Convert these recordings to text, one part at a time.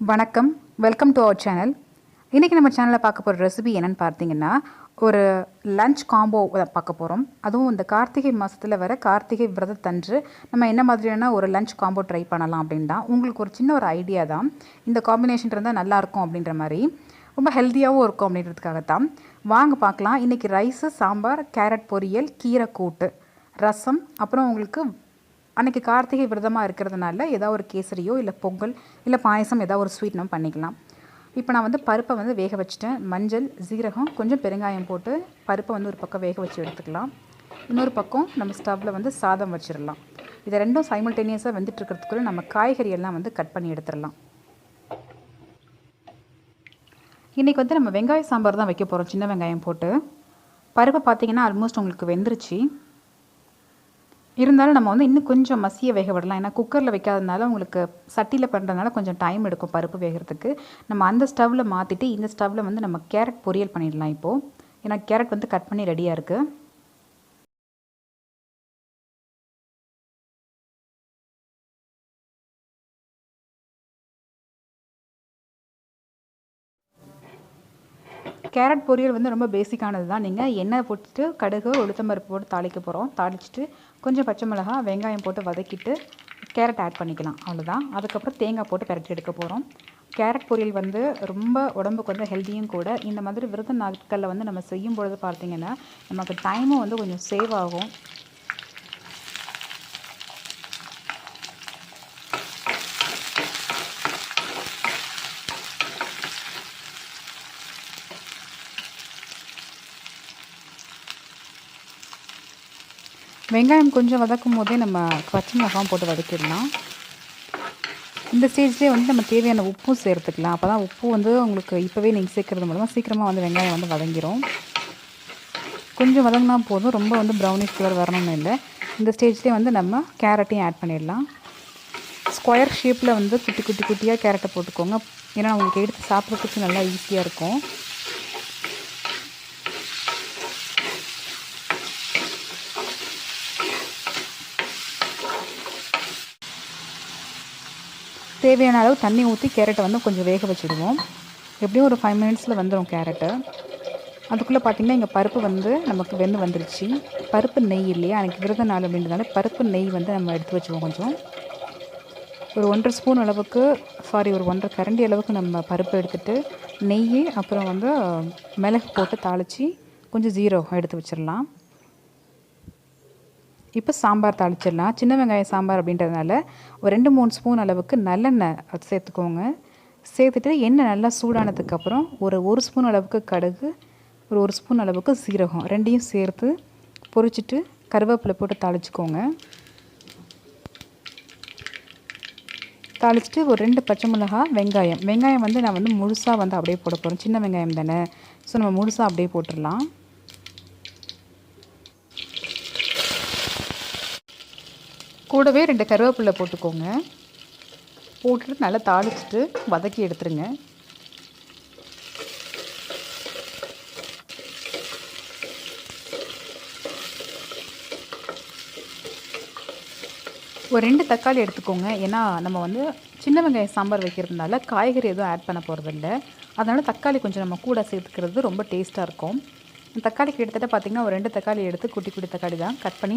வணக்கம், welcome to our channel. இன்றைக்கி நம்ம சேனலில் பார்க்க போகிற ரெசிபி என்னென்னு பார்த்தீங்கன்னா, ஒரு லஞ்ச் காம்போ பார்க்க போகிறோம். அதுவும் இந்த கார்த்திகை மாதத்தில் வர கார்த்திகை விரதத்தன்று நம்ம என்ன மாதிரியான ஒரு லஞ்ச் காம்போ ட்ரை பண்ணலாம் அப்படின்னு தான். உங்களுக்கு ஒரு சின்ன ஒரு ஐடியா தான், இந்த காம்பினேஷன் இருந்தால் நல்லாயிருக்கும் அப்படின்ற மாதிரி, ரொம்ப ஹெல்த்தியாகவும் இருக்கும் அப்படின்றதுக்காகத்தான். வாங்க பார்க்கலாம். இன்றைக்கி ரைஸு, சாம்பார், கேரட் பொரியல், கீரை கூட்டு, ரசம், அப்புறம் உங்களுக்கு அன்றைக்கி கார்த்திகை விரதமாக இருக்கிறதுனால ஏதாவது ஒரு கேசரியோ இல்லை பொங்கல் இல்லை பாயசம் ஏதாவது ஒரு ஸ்வீட் நம்ம பண்ணிக்கலாம். இப்போ நான் வந்து பருப்பை வந்து வேக வச்சுட்டேன். மஞ்சள், சீரகம், கொஞ்சம் பெருங்காயம் போட்டு பருப்பை வந்து ஒரு பக்கம் வேக வச்சு எடுத்துக்கலாம். இன்னொரு பக்கம் நம்ம ஸ்டவ்வில் வந்து சாதம் வச்சிடலாம். இதை ரெண்டும் சைமல்டேனியஸாக வெந்துட்டுருக்கிறதுக்குள்ளே நம்ம காய்கறி எல்லாம் வந்து கட் பண்ணி எடுத்துடலாம். இன்றைக்கி வந்து நம்ம வெங்காய சாம்பார் தான் வைக்க போகிறோம். சின்ன வெங்காயம் போட்டு பருப்பை பார்த்திங்கன்னா ஆல்மோஸ்ட் உங்களுக்கு வெந்துருச்சு. இருந்தாலும் நம்ம வந்து இன்னும் கொஞ்சம் மசிய வேக விடலாம். ஏன்னா குக்கரில் வைக்காதனால உங்களுக்கு சட்டியில் பண்ணுறதுனால கொஞ்சம் டைம் எடுக்கும் பருப்பு வேகிறதுக்கு. நம்ம அந்த ஸ்டவ்வில் மாற்றிட்டு இந்த ஸ்டவ்வில் வந்து நம்ம கேரட் பொரியல் பண்ணிடலாம் இப்போது. ஏன்னா கேரட் வந்து கட் பண்ணி ரெடியாக இருக்குது. கேரட் பொரியல் வந்து ரொம்ப பேசிக்கானது தான். நீங்கள் எண்ணெய் போட்டுட்டு கடுகு, உளுத்தம்பருப்பு போட்டு தாளிக்க போகிறோம். தாளிச்சிட்டு கொஞ்சம் பச்சை மிளகாய், வெங்காயம் போட்டு வதக்கிட்டு கேரட் ஆட் பண்ணிக்கலாம். அவ்வளோதான். அதுக்கப்புறம் தேங்காய் போட்டு பரட்டி எடுக்க போகிறோம். கேரட் பொரியல் வந்து ரொம்ப உடம்புக்கு வந்து ஹெல்த்தியும் கூட. இந்த மாதிரி விரத நாட்களில் வந்து நம்ம செய்யும் பொழுது பார்த்திங்கன்னா நமக்கு டைமும் வந்து கொஞ்சம் சேவ் ஆகும். வெங்காயம் கொஞ்சம் வதக்கும் போதே நம்ம பச்சை மிளகாயும் போட்டு வதக்கிடலாம். இந்த ஸ்டேஜ்லேயே வந்து நம்ம தேவையான உப்பும் சேர்த்துக்கலாம். அப்போ தான் உப்பு வந்து உங்களுக்கு இப்போவே நீங்கள் சேர்க்குறது மூலமாக சீக்கிரமாக வந்து வெங்காயம் வந்து வதங்கிடும். கொஞ்சம் வதங்கினா போதும், ரொம்ப வந்து ப்ரௌனிஷ் கலர் வரணும்னு இல்லை. இந்த ஸ்டேஜ்லேயே வந்து நம்ம கேரட்டையும் ஆட் பண்ணிடலாம். ஸ்கொயர் ஷேப்பில் வந்து குட்டி குட்டி குட்டியாக கேரட்டை போட்டுக்கோங்க. ஏன்னா உங்களுக்கு எடுத்து சாப்பிட்றதுக்கு நல்லா ஈஸியாக இருக்கும். தேவையான அளவு தண்ணி ஊற்றி கேரட்டை வந்து கொஞ்சம் வேக வச்சுடுவோம். எப்படியும் ஒரு 5 மினிட்ஸில் வந்துடும் கேரட்டு. அதுக்குள்ளே பார்த்திங்கன்னா இங்கே பருப்பு வந்து நமக்கு வந்துருச்சு. பருப்பு நெய் இல்லையா, எனக்கு விரத நாள் அப்படின்றதுனால பருப்பு நெய் வந்து நம்ம எடுத்து வச்சுருவோம். கொஞ்சம் ஒரு 1.5 ஸ்பூன் அளவுக்கு, ஒரு 1.5 கரண்டி அளவுக்கு நம்ம பருப்பு எடுத்துகிட்டு நெய், அப்புறம் வந்து மிளகு போட்டு தாளித்து கொஞ்சம் ஜீரகம் எடுத்து வச்சிடலாம். இப்போ சாம்பார் தாளிச்சிடலாம். சின்ன வெங்காய சாம்பார் அப்படின்றதுனால ஒரு 2-3 ஸ்பூன் அளவுக்கு நல்லெண்ணெய் சேர்த்துக்கோங்க. சேர்த்துட்டு எண்ணெய் நல்லா சூடானதுக்கப்புறம் ஒரு ஸ்பூன் அளவுக்கு கடுகு, ஒரு ஸ்பூன் அளவுக்கு சீரகம் ரெண்டையும் சேர்த்து பொரிச்சிட்டு கருவேப்பிலை போட்டு தாளிச்சிக்கோங்க. தாளிச்சிட்டு ஒரு 2 பச்சை மிளகாய், வெங்காயம் வந்து நான் வந்து முழுசாக வந்து அப்படியே போட போகிறேன். சின்ன வெங்காயம் தானே, ஸோ நம்ம முழுசாக அப்படியே போட்டுடலாம். கூடவே 2 கருவேப்பிலை போட்டுக்கோங்க. போட்டுட்டு நல்லா தாளிச்சிட்டு வதக்கி எடுத்துருங்க. ஒரு 2 தக்காளி எடுத்துக்கோங்க. ஏன்னா நம்ம வந்து சின்ன வெங்காயம் சாம்பார் வைக்கிறதுனால காய்கறி எதுவும் ஆட் பண்ண போகிறதில்ல. அதனால் தக்காளி கொஞ்சம் நம்ம கூட சேர்த்துக்கிறது ரொம்ப டேஸ்ட்டாக இருக்கும். தக்காளிக்கு கிட்டத்தட்ட பார்த்திங்கன்னா ஒரு 2 தக்காளி எடுத்து குட்டி குட்டி தக்காளி தான் கட் பண்ணி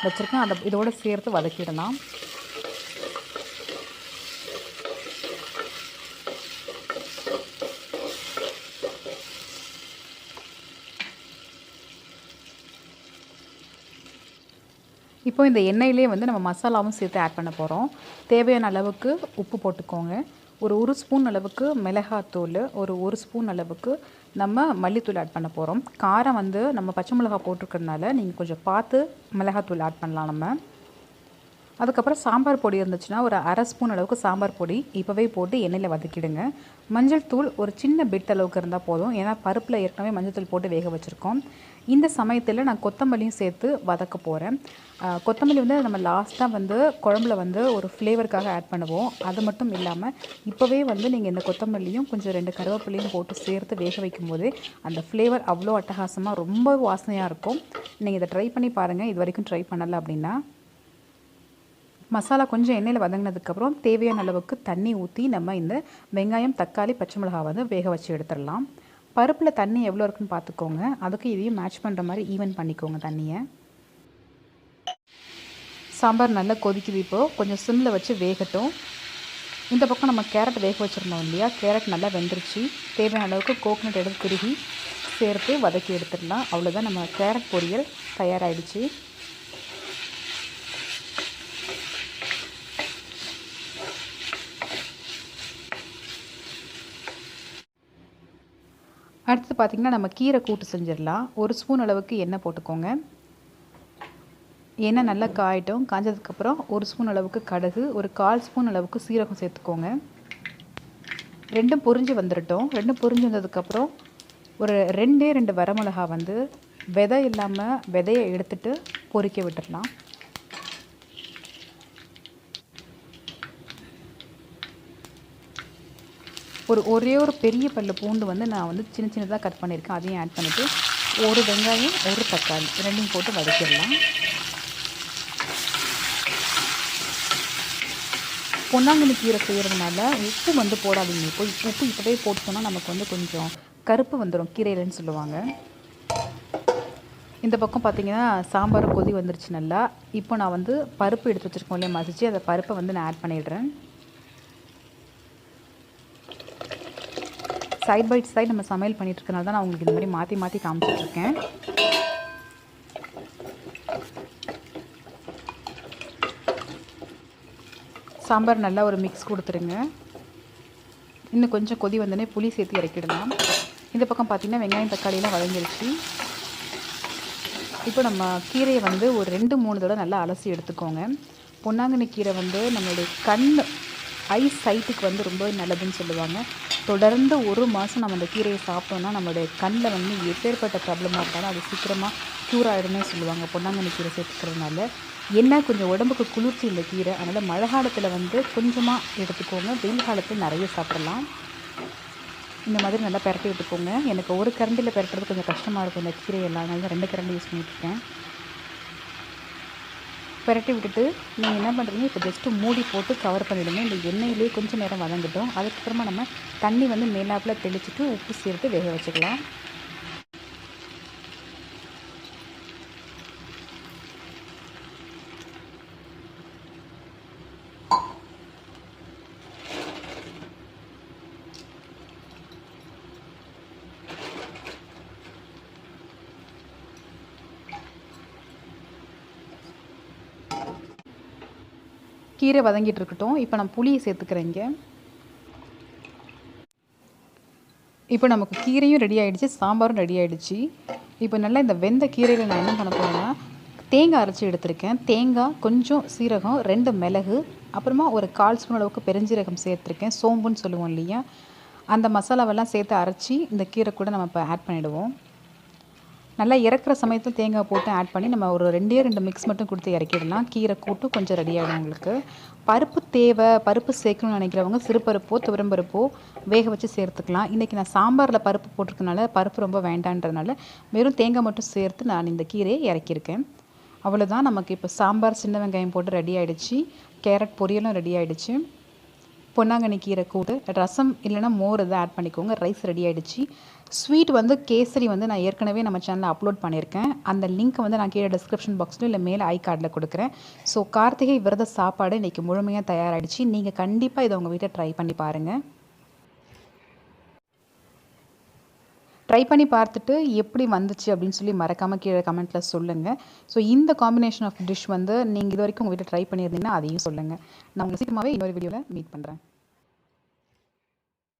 வச்சுருக்கேன். அதை இதோடு சேர்த்து வதக்கிடலாம். இப்போ இந்த எண்ணெயிலே வந்து நம்ம மசாலாவும் சேர்த்து ஆட் பண்ண போகிறோம். தேவையான அளவுக்கு உப்பு போட்டுக்கோங்க. ஒரு ஸ்பூன் அளவுக்கு மிளகாத்தூள், ஒரு ஸ்பூன் அளவுக்கு நம்ம மல்லித்தூள் ஆட் பண்ண போகிறோம். காரம் வந்து நம்ம பச்சை மிளகாய் போட்டிருக்கிறதுனால நீங்கள் கொஞ்சம் பார்த்து மிளகாத்தூள் ஆட் பண்ணலாம் நம்ம. அதுக்கப்புறம் சாம்பார் பொடி இருந்துச்சுன்னா ஒரு அரை ஸ்பூன் அளவுக்கு சாம்பார் பொடி இப்போவே போட்டு எண்ணெயில் வதக்கிடுங்க. மஞ்சள் தூள் ஒரு சின்ன பிட் அளவுக்கு இருந்தால் போதும். ஏன்னா பருப்பில் ஏற்கனவே மஞ்சள் தூள் போட்டு வேக வச்சுருக்கோம். இந்த சமயத்தில் நான் கொத்தமல்லியும் சேர்த்து வதக்க போகிறேன். கொத்தமல்லி வந்து நம்ம லாஸ்ட்டாக வந்து குழம்புல வந்து ஒரு ஃப்ளேவருக்காக ஆட் பண்ணுவோம். அது மட்டும் இல்லாமல் இப்போவே வந்து நீங்கள் இந்த கொத்தமல்லியும் கொஞ்சம் 2 கருவேப்பிலையும் போட்டு சேர்த்து வேக வைக்கும்போது அந்த ஃப்ளேவர் அவ்வளோ அட்டகாசமாக ரொம்ப வாசனையாக இருக்கும். நீங்கள் இதை ட்ரை பண்ணி பாருங்கள். இது வரைக்கும் ட்ரை பண்ணலை அப்படின்னா மசாலா கொஞ்சம் எண்ணெயில் வதங்கினதுக்கப்புறம் தேவையான அளவுக்கு தண்ணி ஊற்றி நம்ம இந்த வெங்காயம், தக்காளி, பச்சை மிளகாய் வந்து வேக வச்சு எடுத்துடலாம். பருப்பில் தண்ணி எவ்வளோ இருக்குன்னு பார்த்துக்கோங்க. அதுக்கு இதையும் மேட்ச் பண்ணுற மாதிரி ஈவன் பண்ணிக்கோங்க தண்ணியை. சாம்பார் நல்லா கொதிக்குது. இப்போது கொஞ்சம் சிம்மில் வச்சு வேகட்டும். இந்த பக்கம் நம்ம கேரட் வேக வச்சுருந்தோம் இல்லையா, கேரட் நல்லா வெந்துருச்சு. தேவையான அளவுக்கு கோகனட் எடுத்து திருகி சேர்த்து வதக்கி எடுத்துடலாம். அவ்வளோதான், நம்ம கேரட் பொரியல் தயாராகிடுச்சு. அடுத்து பார்த்திங்கன்னா நம்ம கீரை கூட்டு செஞ்சிடலாம். 1 ஸ்பூன் அளவுக்கு எண்ணெய் போட்டுக்கோங்க. எண்ணெய் நல்லா காயட்டும். காய்ஞ்சதுக்கப்புறம் 1 ஸ்பூன் அளவுக்கு கடுகு, ஒரு 1/4 ஸ்பூன் அளவுக்கு சீரகம் சேர்த்துக்கோங்க. ரெண்டும் பொரிஞ்சு வந்துடட்டும். ரெண்டும் பொரிஞ்சு வந்ததுக்கப்புறம் ஒரு 2 வரமிளகா வந்து விதை இல்லாமல் விதையை எடுத்துட்டு பொரிக்க விட்டுடலாம். ஒரே ஒரு பெரிய பல்லு பூண்டு வந்து நான் வந்து சின்ன சின்னதாக கட் பண்ணியிருக்கேன். அதையும் ஆட் பண்ணிவிட்டு ஒரு வெங்காயம், ஒரு தக்காளி ரெண்டையும் போட்டு வதக்கிடலாம். பொன்னாங்கண்ணி கீரை செய்கிறதுனால உப்பு வந்து போடாதீங்க. உப்பு இப்போவே போட்டோன்னா நமக்கு வந்து கொஞ்சம் கருப்பு வந்துடும் கீரையிலன்னு சொல்லுவாங்க. இந்த பக்கம் பார்த்திங்கன்னா சாம்பார் கொதி வந்துருச்சு நல்லா. இப்போ நான் வந்து பருப்பு எடுத்து வச்சுருக்கோம் இல்லையா மசிச்சு, அந்த பருப்பை வந்து நான் ஆட் பண்ணிடுறேன். சைட் பை சைட் நம்ம சமையல் பண்ணிகிட்ருக்கனால தான் நான் உங்களுக்கு இந்த மாதிரி மாற்றி மாற்றி காமிச்சிட்ருக்கேன். சாம்பார் நல்லா ஒரு மிக்ஸ் கொடுத்துருங்க. இன்னும் கொஞ்சம் கொதி வந்தோடனே புளி சேர்த்து இறக்கிடலாம். இந்த பக்கம் பார்த்திங்கன்னா வெங்காயம், தக்காளியெலாம் வதங்கிடுச்சு. இப்போ நம்ம கீரையை வந்து ஒரு 2-3 தடவை நல்லா அலசி எடுத்துக்கோங்க. பொன்னாங்கண்ணி கீரை வந்து நம்மளுடைய ஐ சைட்டுக்கு வந்து ரொம்ப நல்லதுன்னு சொல்லுவாங்க. தொடர்ந்து 1 மாதம் நம்ம அந்த கீரையை சாப்பிட்டோன்னா நம்மளுடைய கண்ணில் வந்து எப்பேற்பட்ட ப்ராப்ளமாக இருந்தாலும் அது சீக்கிரமாக க்யூர் ஆகிடும்னே சொல்லுவாங்க பொன்னாங்கண்ணி கீரை சேர்த்துக்கிறதுனால. என்ன கொஞ்சம் உடம்புக்கு குளிர்ச்சி இந்த கீரை. அதனால் மழை காலத்தில் வந்து கொஞ்சமாக எடுத்துக்கோங்க, வெயில் காலத்தில் நிறைய சாப்பிடலாம். இந்த மாதிரி நல்லா பெரட்டி விட்டுக்கோங்க. எனக்கு ஒரு கரண்டியில் பெரட்டுறது கொஞ்சம் கஷ்டமாக இருக்கும் இந்த கீரையெல்லாம், அதனால தான் 2 கரண்டி யூஸ் பண்ணிட்டுருக்கேன். பெரட்டி விட்டுட்டு நீங்கள் என்ன பண்ணுறீங்க, இப்போ ஜஸ்ட்டு மூடி போட்டு கவர் பண்ணிவிடுங்க. இந்த எண்ணெயிலே கொஞ்சம் நேரம் வதங்கட்டும். அதுக்கப்புறமா நம்ம தண்ணி வந்து மேலாப்பில் தெளிச்சுட்டு உப்பு சேர்த்து வேக வச்சுக்கலாம். கீரை வதங்கிட்டு இருக்கட்டும். இப்போ நான் புளியை சேர்த்துக்கிறேங்க. இப்போ நமக்கு கீரையும் ரெடி ஆகிடுச்சு, சாம்பாரும் ரெடி ஆகிடுச்சு. இப்போ நல்லா இந்த வெந்த கீரையில் நான் என்ன பண்ண போகிறேன்னா தேங்காய் அரைச்சி எடுத்திருக்கேன். தேங்காய், கொஞ்சம் சீரகம், 2 மிளகு, அப்புறமா ஒரு 1/4 ஸ்பூன் அளவுக்கு பெருஞ்சீரகம் சேர்த்துருக்கேன். சோம்புன்னு சொல்லுவோம் இல்லையா, அந்த மசாலாவெல்லாம் சேர்த்து அரைச்சி இந்த கீரை கூட நம்ம இப்போ ஆட் பண்ணிவிடுவோம். நல்லா இறக்குற சமயத்தில் தேங்காய் போட்டு ஆட் பண்ணி நம்ம ஒரு 2 மிக்ஸ் மட்டும் கொடுத்து இறக்கிடலாம். கீரை கூட்டு கொஞ்சம் ரெடி ஆகிடும் உங்களுக்கு. பருப்பு பருப்பு சேர்க்கணும்னு நினைக்கிறவங்க சிறுபருப்போ துவரம்பருப்போ வேக வச்சு சேர்த்துக்கலாம். இன்றைக்கி நான் சாம்பாரில் பருப்பு போட்டிருக்கனால பருப்பு ரொம்ப வேண்டான்றதுனால வெறும் தேங்காய் மட்டும் சேர்த்து நான் இந்த கீரையை இறக்கியிருக்கேன். அவ்வளோதான், நமக்கு இப்போ சாம்பார் சின்ன வெங்காயம் போட்டு ரெடி ஆகிடுச்சு. கேரட் பொரியலும் ரெடி ஆகிடுச்சு. பொன்னாங்கண்ணி கீரை கூட்டு, ரசம் இல்லைனா மோர் இதை ஆட் பண்ணிக்கோங்க. ரைஸ் ரெடி ஆகிடுச்சு. ஸ்வீட் வந்து கேசரி வந்து நான் ஏற்கனவே நம்ம சேனலில் அப்லோட் பண்ணியிருக்கேன். அந்த லிங்க் வந்து நான் கீழே டிஸ்கிரிப்ஷன் பாக்ஸில் இல்லை மேலே ஐ கார்டில் கொடுக்குறேன். ஸோ கார்த்திகை விரத சாப்பாடு இன்றைக்கி முழுமையாக தயாராகிடுச்சு. நீங்கள் கண்டிப்பாக இதை உங்கள் வீட்டை ட்ரை பண்ணி பாருங்கள். ட்ரை பண்ணி பார்த்துட்டு எப்படி வந்துச்சு அப்படின்னு சொல்லி மறக்காமல் கீழே கமெண்ட்டில் சொல்லுங்கள். ஸோ இந்த காம்பினேஷன் ஆஃப் டிஷ் வந்து நீங்கள் இது வரைக்கும் உங்கள் வீட்டில் ட்ரை பண்ணியிருந்தீங்கன்னா அதையும் சொல்லுங்கள். நான் உங்களை சீக்கிரமாகவே இன்னொரு வீடியோவில் மீட் பண்ணுறேன்.